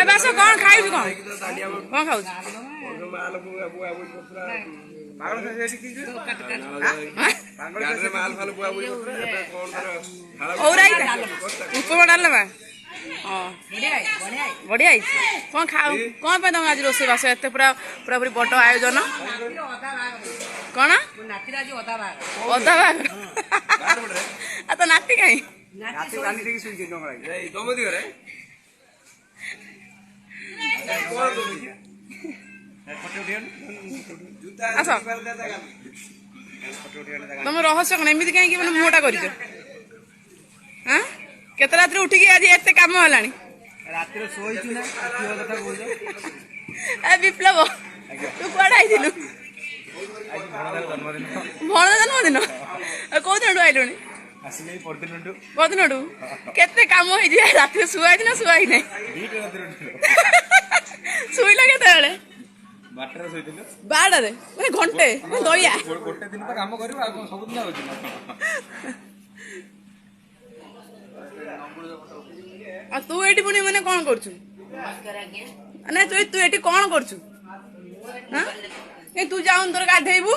ए बास कौन खाइबी कौन कौन खाऊ डालवा हाँ बढ़िया कौन खाऊ कौन पे तुम आज रोसे बास एत पूरा पूरा पूरी बड़ आयोजन कौन अधा बाग तो नाती कहीं आस तुम रहस्य कौन एमती कहीं मुहटा कर केते रात उठिकी आज एत कम है विप्लव तू कड़े आई भण जन्मदिन कौ दिन आइलु परदिन केते कम रात शुआई ना शुआई ना शुइल के बारटे मैंने घंटे दया तू ये पुणी मैंने कौन कर तू ये कौन कर तू जाऊन तोर गाधेबू